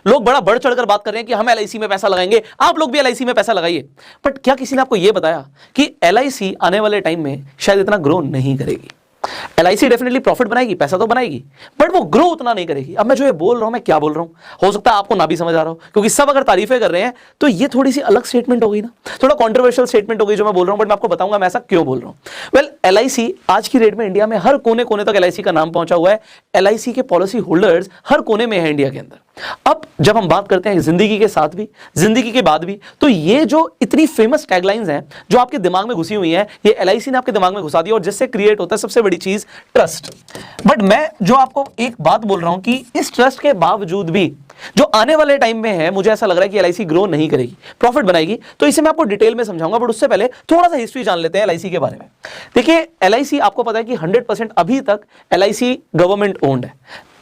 लोग बड़ा बढ़ चढ़कर बात कर रहे हैं कि हम एलआईसी में पैसा लगाएंगे, आप लोग भी एलआईसी में पैसा लगाइए। बट क्या किसी ने आपको यह बताया कि एलआईसी आने वाले टाइम में शायद इतना ग्रो नहीं करेगी? एलआईसी डेफिनेटली प्रॉफिट बनाएगी, पैसा तो बनाएगी, बट वो ग्रो उतना नहीं करेगी। अब मैं जो ये बोल रहा हूं, मैं क्या बोल रहा हूं, हो सकता है आपको ना भी समझ आ रहा हो, क्योंकि सब अगर तारीफें कर रहे हैं तो ये थोड़ी सी अलग स्टेटमेंट हो गई ना, थोड़ा कंट्रोवर्शियल स्टेटमेंट हो गई जो मैं बोल रहा हूं, बट मैं आपको बताऊंगा मैं ऐसा क्यों बोल रहा हूं। वेल, एलआईसी आज की डेट में इंडिया में हर कोने कोने तक एलआईसी का नाम पहुंचा हुआ है। एलआईसी के पॉलिसी होल्डर्स हर कोने में है इंडिया के अंदर। अब जब हम बात करते हैं जिंदगी के साथ भी, जिंदगी के बाद भी, तो ये जो इतनी फेमस टैगलाइंस हैं जो आपके दिमाग में घुसी हुई हैं, ये एलआईसी ने आपके दिमाग में घुसा दी, और जिससे क्रिएट होता है सबसे बड़ी चीज ट्रस्ट। बट मैं जो आपको एक बात बोल रहा हूं कि इस ट्रस्ट के बावजूद भी जो आने वाले टाइम में है, मुझे ऐसा लग रहा है कि एलआईसी ग्रो नहीं करेगी, प्रॉफिट बनाएगी। तो इसे मैं आपको डिटेल में समझाऊंगा, बट उससे पहले थोड़ा सा हिस्ट्री जान लेते हैं एलआईसी के बारे में। देखिए, एलआईसी आपको पता है कि 100% अभी तक एलआईसी गवर्नमेंट ओन्ड है,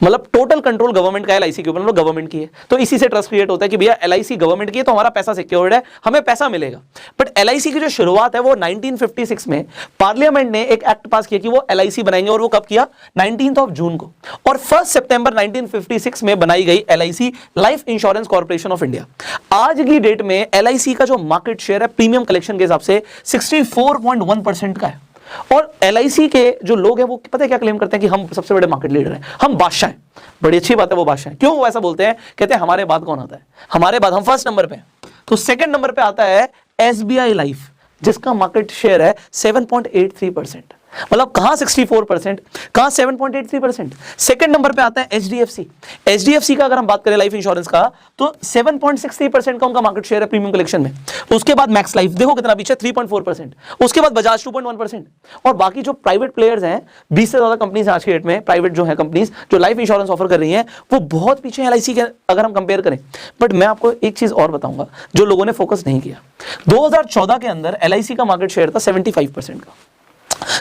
मतलब टोटल कंट्रोल गवर्नमेंट का है एलआईसी के ऊपर, मतलब गवर्नमेंट की है। तो इसी से ट्रस्ट क्रिएट होता है कि भैया एलआईसी गवर्नमेंट की है तो हमारा पैसा सिक्योर्ड है, हमें पैसा मिलेगा। बट एलआईसी की जो शुरुआत है वो 1956 में पार्लियामेंट ने एक एक्ट पास किया कि वो एलआईसी बनाएंगे, और वो कब किया? 19 जून को। और 1 सितंबर 1956 में बनाई गई LIC, life insurance corporation of India. आज की डेट में एलआईसी का जो मार्केट शेयर है प्रीमियम कलेक्शन के हिसाब से 64.1% का है। और एलआईसी के जो लोग हैं वो पता है क्या क्लेम करते हैं कि हम सबसे बड़े मार्केट लीडर हैं, हम बादशाह हैं। बड़ी अच्छी बात है, वो बादशाह हैं। क्यों वो ऐसा बोलते हैं? कहते हैं हमारे बाद कौन आता है, हमारे बाद हम फर्स्ट नंबर पे हैं। तो सेकंड नंबर पे आता है एसबीआई लाइफ, जिसका मार्केट शेयर है 7.83%। मतलब कहां 64%, कहां 7.83%। सेकंड नंबर पे आता है एचडीएफसी। एचडीएफसी का अगर हम बात करें लाइफ इंश्योरेंस का, तो 7.63% का उनका मार्केट शेयर है प्रीमियम कलेक्शन में। उसके बाद मैक्स लाइफ देखो कितना पीछे, 3.4%। उसके बाद बजाज 2.1%। और बाकी जो प्राइवेट प्लेयर्स हैं, 20 से ज्यादा कंपनीज आज के डेट में प्राइवेट जो है कंपनीज जो लाइफ इंश्योरेंस ऑफर कर रही हैं, वो बहुत पीछे है एलआईसी के अगर हम कंपेयर करें। बट मैं आपको एक चीज और बताऊंगा जो लोगों ने फोकस नहीं किया। 2014 के अंदर एलआईसी का मार्केट शेयर था 75% का,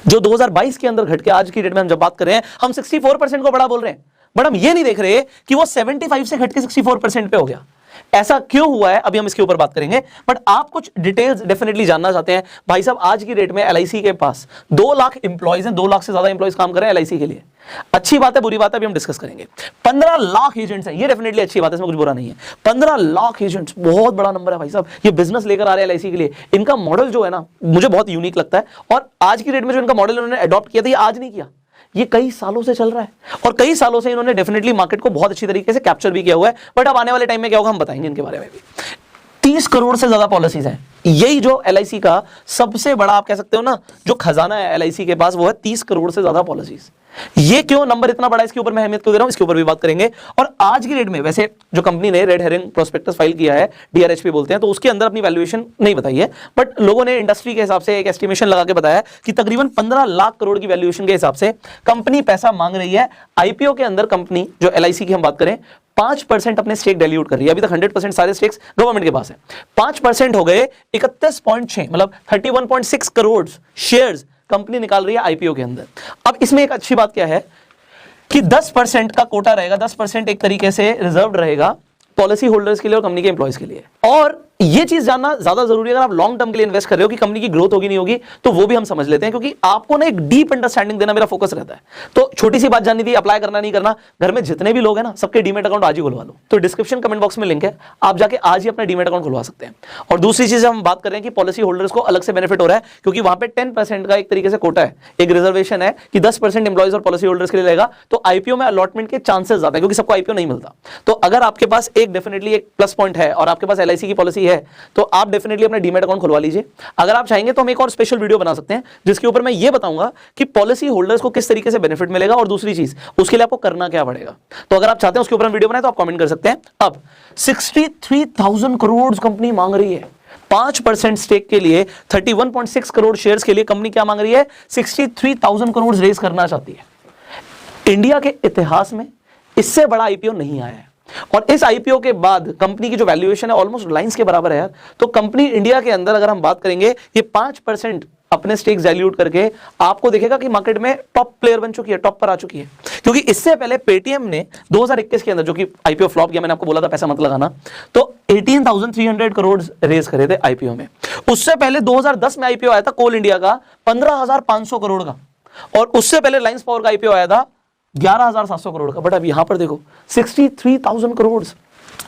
जो 2022 के अंदर घट के आज की डेट में हम जब बात कर रहे हैं, हम 64% को बड़ा बोल रहे हैं। बट हम ये नहीं देख रहे कि वो 75 से घट के 64% पे हो गया। ऐसा क्यों हुआ है, अभी हम इसके ऊपर बात करेंगे। बट आप कुछ डिटेल्स डेफिनेटली जानना चाहते हैं। भाई साहब, आज की डेट में एलआईसी के पास 2 लाख इंप्लॉइज हैं, 2 लाख से ज्यादा इंप्लॉइज काम कर रहे हैं एलआईसी के लिए। अच्छी बात है, बुरी बात है, अभी हम डिस्कस करेंगे। 15 लाख एजेंट्स हैं, ये डेफिनेटली अच्छी बात है, इसमें कुछ बुरा नहीं है। 15 लाख एजेंट्स बहुत बड़ा नंबर है भाई साहब। ये बिजनेस लेकर आ रहे हैं एलआईसी के लिए। इनका मॉडल जो है ना, मुझे बहुत यूनिक लगता है। और आज की डेट में जो इनका मॉडल उन्होंने अडॉप्ट किया था, ये आज नहीं किया, ये कई सालों से चल रहा है। और कई सालों से इन्होंने डेफिनेटली मार्केट को बहुत अच्छी तरीके से कैप्चर भी किया हुआ है। बट अब आने वाले टाइम में क्या होगा हम बताएंगे इनके बारे में भी। 30 करोड़ से ज्यादा पॉलिसीज हैं। यही जो एलआईसी का सबसे बड़ा आप कह सकते हो ना जो खजाना है एलआईसी के पास, वो है 30 करोड़ से ज्यादा पॉलिसीज। ये क्यों नंबर इतना बड़ा, इसके ऊपर मैं अहमियत क्यों दे रहा हूं, इसके ऊपर भी बात करेंगे। और आज की डेट में वैसे जो कंपनी ने रेड हेरिंग प्रोस्पेक्टस फाइल किया है, डीआरएचपी बोलते हैं, तो उसके अंदर अपनी वैल्यूएशन नहीं बताई है। बट लोगों ने इंडस्ट्री के हिसाब से एक एस्टिमेशन लगा के बताया कि तकरीबन 15 लाख करोड़ की वैल्यूएशन के हिसाब से कंपनी पैसा मांग रही है। आईपीओ के अंदर कंपनी जो एलआईसी की हम बात करें, 5% अपने स्टेक डाइल्यूट कर रही है। अभी तक 100% सारे स्टेक्स गवर्नमेंट के पास है। 5% हो गए 31.6, मतलब 31.6 करोड़ शेयर्स कंपनी निकाल रही है आईपीओ के अंदर। अब इसमें एक अच्छी बात क्या है कि 10% का कोटा रहेगा, 10% एक तरीके से रिजर्व रहेगा पॉलिसी होल्डर्स के लिए और कंपनी के एम्प्लॉयज के लिए। और ये चीज जानना ज्यादा जरूरी है। अगर आप लॉन्ग टर्म के लिए इन्वेस्ट कर रहे हो कि कंपनी की ग्रोथ होगी नहीं होगी, तो वो भी हम समझ लेते हैं, क्योंकि आपको ना एक डीप अंडरस्टैंडिंग देना मेरा फोकस रहता है। तो छोटी सी बात जाननी थी, अप्लाई करना नहीं करना, घर में जितने भी लोग हैं ना, सबके डीमेट अकाउंट आज ही खुलवा लो। तो डिस्क्रिप्शन कमेंट बॉक्स में लिंक है, आप जाके आज ही अपना डीमेट अकाउंट खुलवा सकते हैं। और दूसरी चीज हम बात कर रहे हैं कि पॉलिसी होल्डर्स को अलग से बेनिफिट हो रहा है, क्योंकि वहां पे 10% का एक तरीके से कोटा है, एक रिजर्वेशन है कि 10% एम्प्लॉइज और पॉलिसी होल्डर्स के लिए रहेगा। तो आईपीओ में अलॉटमेंट के चांसेस ज्यादा है, क्योंकि सबको आईपीओ नहीं मिलता। तो अगर आपके पास एक डेफिनेटली एक प्लस पॉइंट है और आपके पास एलआईसी की पॉलिसी है, तो आप डेफिनेटली अपना डीमैट अकाउंट खुलवा लीजिए। अगर आप चाहेंगे तो हम एक और स्पेशल वीडियो बना सकते हैं जिसके ऊपर मैं ये बताऊंगा कि पॉलिसी होल्डर्स को किस तरीके से बेनिफिट मिलेगा, और दूसरी चीज उसके लिए आपको करना क्या पड़ेगा। तो अगर आप चाहते हैं उसके ऊपर हम वीडियो बनाए तो आप कमेंट कर सकते हैं। अब 63,000 करोड़ कंपनी मांग रही है 5% स्टेक के लिए। 31.6 करोड़ शेयर्स के लिए कंपनी क्या मांग रही है? 63,000 करोड़ रेज करना चाहती है। इंडिया के इतिहास में इससे बड़ा आईपीओ नहीं आया है। और इस आईपीओ के बाद कंपनी की जो वैल्यूएशन है ऑलमोस्ट रिलायंस के बराबर है यार। तो कंपनी इंडिया के अंदर अगर हम बात करेंगे, ये 5% अपने स्टेक्स डाइल्यूट करके आपको देखेगा कि मार्केट में टॉप प्लेयर बन चुकी है, टॉप पर आ चुकी है। क्योंकि इससे पहले पेटीएम ने 2021 के अंदर, जो कि आईपीओ फ्लॉप किया, मैंने आपको बोला था पैसा मत लगाना, तो 18,300 करोड़ रेज करे थे आईपीओ में। उससे पहले 2010 में आईपीओ आया था कोल इंडिया का 15,500 करोड़ का, और उससे पहले रिलायंस पावर का आईपीओ आया था 11,700 करोड़ का। बट अब यहां पर देखो 63,000 करोड़,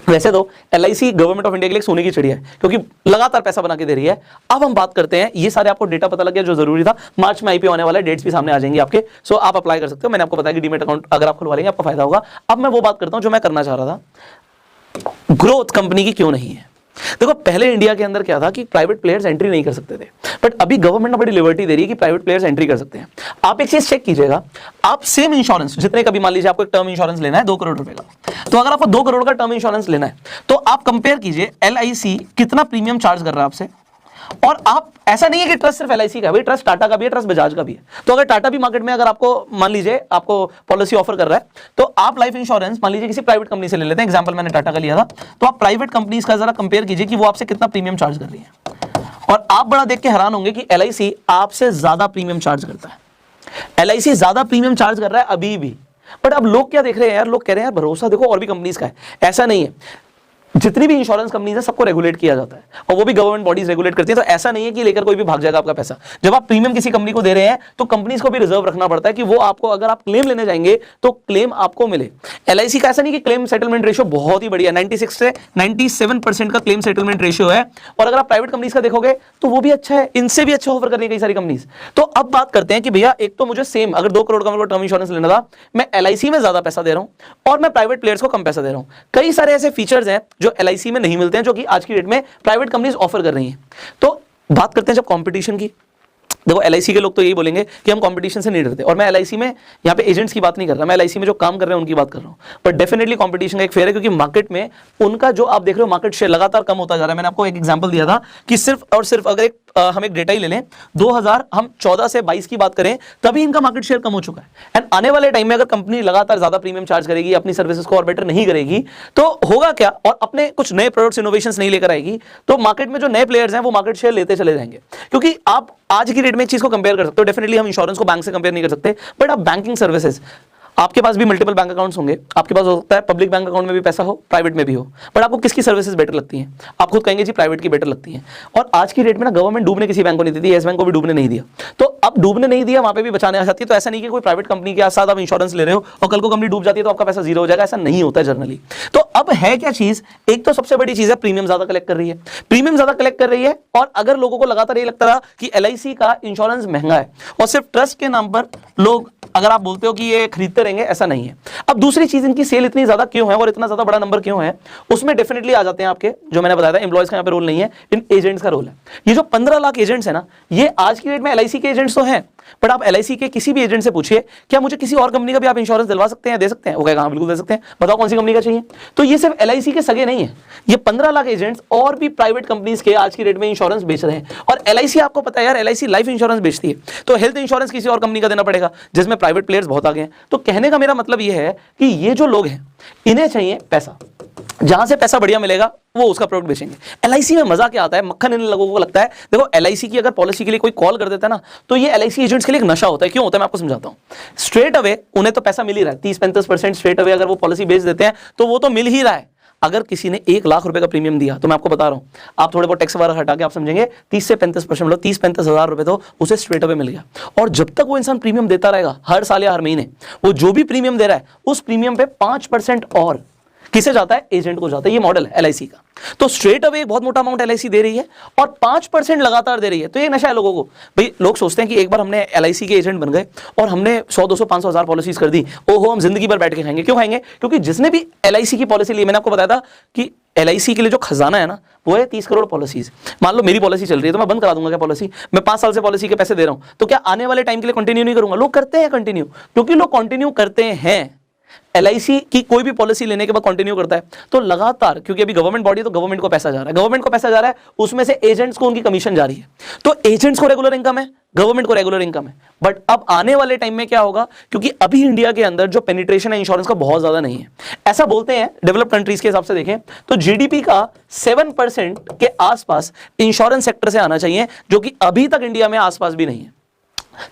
वैसे तो LIC गवर्नमेंट ऑफ इंडिया के लिए सोने की चिड़िया है, क्योंकि लगातार पैसा बना के दे रही है। अब हम बात करते हैं, ये सारे आपको डेटा पता लग गया जो जरूरी था। मार्च में IPO आने वाला है, डेट्स भी सामने आ जाएंगी आपके, सो आप अप्लाई कर सकते हो। मैंने आपको बताया कि डीमेट अकाउंट अगर आप खुलवा लेंगे आपको फायदा होगा। अब मैं वो बात करता हूं जो मैं करना चाह रहा था, ग्रोथ कंपनी की क्यों नहीं है। देखो पहले इंडिया के अंदर क्या था कि प्राइवेट प्लेयर्स एंट्री नहीं कर सकते थे, बट अभी गवर्नमेंट ने बड़ी लिबर्टी दे रही है कि प्राइवेट प्लेयर्स एंट्री कर सकते हैं। आप एक चीज चेक कीजिएगा, आप सेम इंश्योरेंस जितने कभी मान लीजिए आपको एक टर्म इंश्योरेंस लेना है 2 करोड़ रुपए का, तो अगर आपको 2 करोड़ का टर्म इंश्योरेंस लेना है तो आप कंपेयर कीजिए LIC कितना प्रीमियम चार्ज कर रहा है आपसे। और आप, ऐसा नहीं है कि ट्रस्ट सिर्फ LIC का है भाई, ट्रस्ट टाटा का भी है, ट्रस्ट बजाज का भी है। तो अगर टाटा भी मार्केट में अगर आपको मान लीजिए आपको पॉलिसी ऑफर कर रहा है, तो आप लाइफ इंश्योरेंस मान लीजिए किसी प्राइवेट कंपनी से ले लेते हैं, एग्जांपल मैंने टाटा का लिया था, तो आप प्राइवेट कंपनीज का जरा कंपेयर कीजिए कि वो आपसे कितना प्रीमियम चार्ज कर रही है, और आप बड़ा देख के हैरान होंगे कि LIC आपसे ज्यादा प्रीमियम चार्ज करता है। LIC ज्यादा प्रीमियम चार्ज कर रहा है अभी भी। बट अब लोग क्या देख रहे हैं यार, लोग कह रहे हैं यार भरोसा देखो और भी कंपनीज का है। ऐसा नहीं है, जितनी भी इंश्योरेंस कंपनीज है सबको रेगुलेट किया जाता है, और वो भी गवर्नमेंट बॉडीज रेगुलेट करती है। तो ऐसा नहीं है कि लेकर कोई भी भाग जाएगा आपका पैसा। जब आप प्रीमियम किसी कंपनी को दे रहे हैं तो कंपनीज को भी रिजर्व रखना पड़ता है कि वो आपको, अगर आप क्लेम लेने जाएंगे तो क्लेम आपको मिले। LIC का ऐसा नहीं कि क्लेम सेटलमेंट रेशियो बहुत ही बढ़िया, 96 से 97% का क्लेम सेटलमेंट रेशियो है। और अगर आप प्राइवेट कंपनीज का देखोगे तो वो भी अच्छा है, इनसे भी अच्छा ऑफर कर रही है कई सारी कंपनीज। तो अब बात करते हैं कि भैया एक तो मुझे सेम, अगर 2 करोड़ का मेरे को टर्म इंश्योरेंस लेना था, मैं LIC में ज्यादा पैसा दे रहा हूं और मैं प्राइवेट प्लेयर्स को कम पैसा दे रहा हूं। कई सारे ऐसे फीचर्स हैं जो LIC में नहीं मिलते हैं, जो कि आज की डेट में प्राइवेट कंपनीज ऑफर कर रही हैं। तो बात करते हैं जब कंपटीशन की, देखो LIC के लोग तो यही बोलेंगे कि हम कंपटीशन से नहीं डरते, और मैं LIC में यहाँ पे एजेंट्स की बात नहीं कर रहा, मैं LIC में जो काम कर रहे हैं उनकी बात कर रहा हूँ। पर डेफिनेटली कंपटीशन का एक फेयर है, क्योंकि मार्केट में उनका जो आप देख रहे हो मार्केट शेयर लगातार कम होता जा रहा है। मैंने आपको एक एग्जांपल दिया था कि सिर्फ और सिर्फ अगर हम एक डेटा ही ले लें, 2014 से 22 की बात करें, तभी इनका मार्केट शेयर कम हो चुका है। एंड आने वाले टाइम में अगर कंपनी लगातार ज्यादा प्रीमियम चार्ज करेगी, अपनी सर्विसेज को और बेटर नहीं करेगी, तो होगा क्या, और अपने कुछ नए प्रोडक्ट्स इनोवेशंस नहीं लेकर आएगी, तो मार्केट में जो नए प्लेयर्स हैं वो मार्केट शेयर लेते चले जाएंगे। क्योंकि आप आज की डेट में एक चीज को कंपेयर कर सकते हो, डेफिनेटली हम इंश्योरेंस को बैंक से कंपेयर नहीं कर सकते, बट आप बैंकिंग सर्विसेज, आपके पास भी मल्टीपल बैंक अकाउंट्स होंगे, आपके पास हो सकता है पब्लिक बैंक अकाउंट में भी पैसा हो, प्राइवेट में भी हो, बट आपको किसकी सर्विसेज बेटर लगती हैं? आप खुद कहेंगे जी प्राइवेट की बेटर लगती हैं। और आज की डेट में ना गवर्नमेंट डूबने किसी बैंक को नहीं देती, येस बैंक को भी डूबने नहीं दिया, तो अब डूबने नहीं दिया, वहां पे भी बचाने आ जाती है। तो ऐसा नहीं कि कोई प्राइवेट कंपनी के साथ आप इंश्योरेंस ले रहे हो और कल को कंपनी डूब जाती है तो आपका पैसा जीरो हो जाएगा, ऐसा नहीं होता है जनरली। तो अब है क्या चीज, एक तो सबसे बड़ी चीज है प्रीमियम ज्यादा कलेक्ट कर रही है, प्रीमियम ज्यादा कलेक्ट कर रही है। और अगर लोगों को लगातार ये लगता रहा कि LIC का इंश्योरेंस महंगा है और सिर्फ ट्रस्ट के नाम पर लोग, अगर आप बोलते हो कि ये खरीदते रहेंगे, ऐसा नहीं है। अब दूसरी चीज, इनकी सेल इतनी ज्यादा क्यों है और इतना ज्यादा बड़ा नंबर क्यों है, उसमें डेफिनेटली आ जाते हैं आपके, जो मैंने बताया था एम्प्लॉयज का यहाँ पे रोल नहीं है, इन एजेंट्स का रोल है। ये जो 15 लाख एजेंट्स है ना, ये आज की डेट में LIC के एजेंट्स तो हैं, बट आप LIC के किसी भी एजेंट से पूछिए क्या मुझे किसी और कंपनी का भी आप इंश्योरेंस दिलवा सकते हैं, दे सकते हैं, वो कहेगा हाँ बिल्कुल दे सकते हैं, बताओ कौन सी कंपनी का चाहिए। तो ये सिर्फ LIC के सगे नहीं है, ये 15 लाख एजेंट्स और भी प्राइवेट कंपनीज के आज की डेट में इंश्योरेंस बेच रहे हैं। और LIC, आपको पता है यार, LIC लाइफ इंश्योरेंस बेचती है, तो हेल्थ इंश्योरेंस किसी और कंपनी का देना पड़ेगा, जिसमें प्राइवेट प्लेयर्स बहुत आगे हैं। तो कहने का मेरा मतलब ये है कि ये जो लोग हैं इन्हें चाहिए पैसा, जहां से पैसा बढ़िया मिलेगा वो उसका प्रोडक्ट बेचेंगे। LIC में मजा क्या आता है, मक्खन इन लोगों को लगता है। देखो LIC की अगर पॉलिसी के लिए कोई कॉल कर देता है ना, तो ये LIC एजेंट्स के लिए एक नशा होता है। क्यों होता है मैं आपको समझाता हूं। स्ट्रेट अवे उन्हें तो पैसा मिल ही रहा है, 30-35% स्ट्रेट अवे अगर वो पॉलिसी बेच देते हैं तो वो तो मिल ही रहा है। अगर किसी ने 1 लाख रुपए का प्रीमियम दिया, तो मैं आपको बता रहा हूं, आप थोड़े बहुत टैक्स वगैरह हटा के आप समझेंगे 30 से 35%, मतलब 30-35 हजार रुपए तो उसे स्ट्रेट अवे मिल गया। और जब तक वो इंसान प्रीमियम देता रहेगा, हर साल या हर महीने, वो जो भी प्रीमियम दे रहा है उस प्रीमियम पे 5% और किसे जाता है, एजेंट को जाता है। ये मॉडल है LIC का। तो स्ट्रेट अवे एक बहुत मोटा अमाउंट LIC दे रही है और 5% लगातार दे रही है। तो ये नशा है लोगों को। भाई लोग सोचते हैं कि एक बार हमने LIC के एजेंट बन गए और हमने 100, 200, 500 हजार पॉलिसीज कर दी, ओहो हम जिंदगी भर बैठ के खाएंगे। क्यों खाएंगे? क्योंकि जिसने भी LIC की पॉलिसी ली, मैंने आपको बताया था कि LIC के लिए जो खजाना है ना, वो है 30 करोड़ पॉलिसीज। मान लो मेरी पॉलिसी चल रही है तो मैं बंद करा दूंगा क्या पॉलिसी? मैं 5 साल से पॉलिसी के पैसे दे रहा हूं, तो क्या आने वाले टाइम के लिए कंटिन्यू नहीं करूंगा? लोग करते हैं कंटिन्यू, क्योंकि लोग कंटिन्यू करते हैं। LIC की कोई भी पॉलिसी लेने के बाद कंटिन्यू करता है तो लगातार, क्योंकि अभी गवर्नमेंट बॉडी, तो गवर्नमेंट को पैसा जा रहा है, गवर्नमेंट को पैसा जा रहा है, उसमें से एजेंट्स को उनकी कमीशन जा रही है। तो एजेंट्स को रेगुलर इनकम है, गवर्नमेंट को रेगुलर इनकम है। बट अब आने वाले टाइम में क्या होगा, क्योंकि अभी इंडिया के अंदर जो पेनिट्रेशन है इंश्योरेंस का बहुत ज्यादा नहीं है। ऐसा बोलते हैं डेवलप्ड कंट्रीज के हिसाब से देखें तो GDP का 7% के आसपास इंश्योरेंस सेक्टर से आना चाहिए, जो कि अभी तक इंडिया में आसपास भी नहीं है।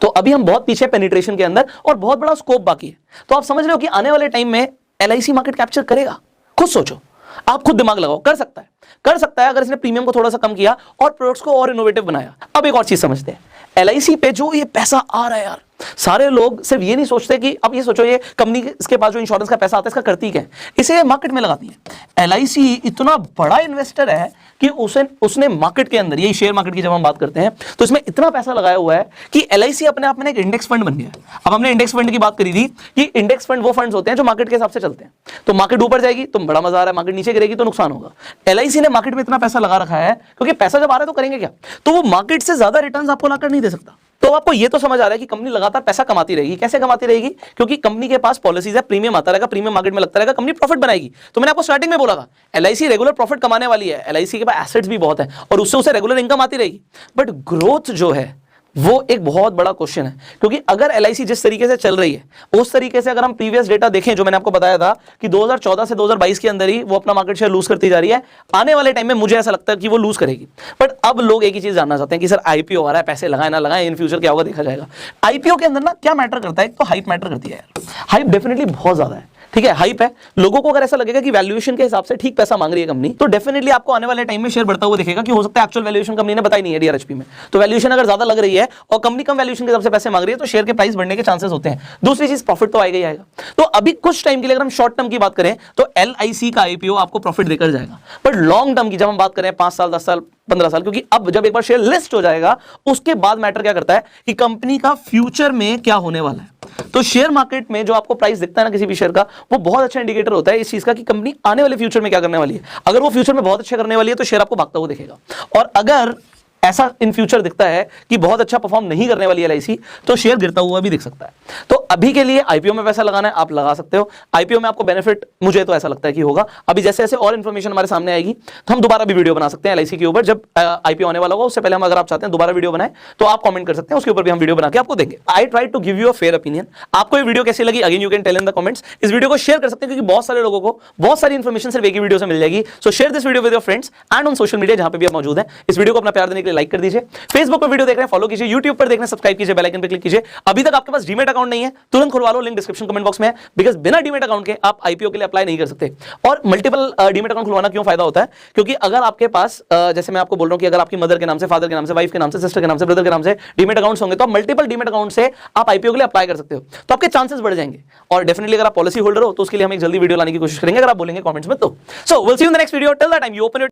तो अभी हम बहुत पीछे पेनिट्रेशन के अंदर और बहुत बड़ा स्कोप बाकी है। तो आप समझ रहे हो कि आने वाले टाइम में LIC मार्केट कैप्चर करेगा। खुद सोचो, आप खुद दिमाग लगाओ, कर सकता है, कर सकता है अगर इसने प्रीमियम को थोड़ा सा कम किया और प्रोडक्ट्स को और इनोवेटिव बनाया। अब एक और चीज समझते हैं, LIC पे जो ये पैसा आ रहा है यार, सारे लोग सिर्फ ये नहीं सोचते कि अब ये सोचो ये कंपनी इसके पास जो इंश्योरेंस का पैसा आता है इसका करती क्या है, इसे मार्केट में लगाती है। LIC इतना बड़ा इन्वेस्टर है कि उसने मार्केट के अंदर, यही शेयर मार्केट की जब हम बात करते हैं तो इसमें इतना पैसा लगाया हुआ है कि LIC अपने आप में एक इंडेक्स फंड बन गया है। अब हमने इंडेक्स फंड की बात करी थी कि इंडेक्स फंड वो फंड्स होते हैं जो मार्केट के हिसाब से चलते हैं। तो मार्केट ऊपर जाएगी तो बड़ा मजा आ रहा है, मार्केट नीचे गिरेगी तो नुकसान होगा। LIC ने मार्केट में इतना पैसा लगा रखा है क्योंकि पैसा जब आ रहा है तो करेंगे क्या, तो वो मार्केट से ज्यादा रिटर्न आपको लाकर नहीं दे सकता। तो आपको ये तो समझ आ रहा है कि कंपनी लगातार पैसा कमाती रहेगी। कैसे कमाती रहेगी, क्योंकि कंपनी के पास पॉलिसीज है, प्रीमियम आता रहेगा, प्रीमियम मार्केट में लगता रहेगा, कंपनी प्रॉफिट बनाएगी। तो मैंने आपको स्टार्टिंग में बोला था LIC रेगुलर प्रॉफिट कमाने वाली है, LIC के पास एसेट्स भी बहुत है और उससे उसे रेगुलर इनकम आती रहेगी। बट ग्रोथ जो है वो एक बहुत बड़ा क्वेश्चन है, क्योंकि अगर LIC जिस तरीके से चल रही है उस तरीके से अगर हम प्रीवियस डेटा देखें, जो मैंने आपको बताया था कि 2014 से 2022 के अंदर ही वो अपना मार्केट शेयर लूज करती जा रही है, आने वाले टाइम में मुझे ऐसा लगता है कि वो लूज करेगी। बट अब लोग एक ही चीज जानना चाहते हैं कि सर IPO आ रहा है, पैसे लगाए ना लगाए, इन फ्यूचर क्या होगा देखा जाएगा। IPO के अंदर ना क्या मैटर करता है, एक तो हाइप मैटर करती है यार, हाइप डेफिनेटली बहुत ज्यादा है, ठीक है, हाइप है। लोगों को अगर ऐसा लगेगा कि वैल्यूएशन के हिसाब से ठीक पैसा मांग रही है कंपनी, तो डेफिनेटली आपको आने वाले टाइम में शेयर बढ़ता हुआ दिखेगा कि हो सकता है एक्चुअल वैल्यूएशन कंपनी ने बताई नहीं है DRHP में, तो वैल्यूएशन अगर ज्यादा लग रही है और कंपनी कम वैल्यूएशन के हिसाब से पैसे मांग रही है तो शेयर के प्राइस बढ़ने के चांसेस होते हैं। दूसरी चीज प्रॉफिट तो आएगा ही आएगा। तो अभी कुछ टाइम के लिए अगर हम शॉर्ट टर्म की बात करें तो LIC का IPO आपको प्रॉफिट देकर जाएगा, बट लॉन्ग टर्म की जब हम बात करें 5 साल 10 साल 15 साल, क्योंकि अब जब एक बार शेयर लिस्ट हो जाएगा उसके बाद मैटर क्या करता है कि कंपनी का फ्यूचर में क्या होने वाला है। तो शेयर मार्केट में जो आपको प्राइस दिखता है ना किसी भी शेयर का, वो बहुत अच्छा इंडिकेटर होता है इस चीज का कि कंपनी आने वाले फ्यूचर में क्या करने वाली है। अगर वो फ्यूचर में बहुत अच्छा करने वाली है तो शेयर आपको भागता हुआ दिखेगा, और अगर ऐसा इन फ्यूचर दिखता है कि बहुत अच्छा परफॉर्म नहीं करने वाली LIC तो शेयर गिरता हुआ भी दिख सकता है। तो अभी के लिए IPO में पैसा लगाना है, आप लगा सकते हो। IPO में आपको बेनिफिट मुझे तो ऐसा लगता है कि होगा। अभी जैसे जैसे और इन्फॉर्मेशन हमारे सामने आएगी तो हम दोबारा भी वीडियो बना सकते हैं LIC के ऊपर, जब IPO आने वाला होगा उससे पहले हम, अगर आप चाहते हैं दोबारा वीडियो बनाए तो आप कमेंट कर सकते हैं, उसके ऊपर भी हम वीडियो बना के आपको देंगे। I try to give you a fair opinion. आपको ये वीडियो कैसी लगी, again you can tell in the comments. इस वीडियो को शेयर कर सकते हैं क्योंकि बहुत सारे लोगों को बहुत सारी इन्फॉर्मेशन सिर्फ एक ही वीडियो से मिल जाएगी। सो share this video with your friends and on social media जहां पे भी आप मौजूद हैं। इस वीडियो को अपना प्यार देने के लिए लाइक कर दीजिए। फेसबुक पर वीडियो देख रहे हैं फॉलो कीजिए, यूट्यूब पर देख रहे हैं सब्सक्राइब कीजिए, बेल आइकन पे क्लिक कीजिए। अभी तक आपके पास डीमैट अकाउंट नहीं है तुरंत खुलवा लो, लिंक डिस्क्रिप्शन कमेंट बॉक्स में है। बिकॉज बिना डीमैट अकाउंट के आप IPO के लिए अप्लाई नहीं कर सकते। और मल्टीपल डीमैट अकाउंट खुलवाना क्यों फायदा होता है, क्योंकि अगर आपके पास जैसे मैं आपको बोल रहा हूं कि अगर आपकी मदर के नाम से, फादर के नाम से, वाइफ के नाम से, सिस्टर के नाम से, ब्रदर के नाम से डीमैट अकाउंट्स होंगे तो आप मल्टीपल डीमैट अकाउंट से आप IPO के लिए अप्लाई कर सकते हो, तो आपके चांसेस बढ़ जाएंगे। और डेफिनेटली अगर आप पॉलिसी होल्डर हो तो उसके लिए हम एक जल्दी वीडियो लाने की कोशिश करेंगे, अगर आप बोलेंगे कमेंट्स में तो। So will see you in the next video. Till that time you open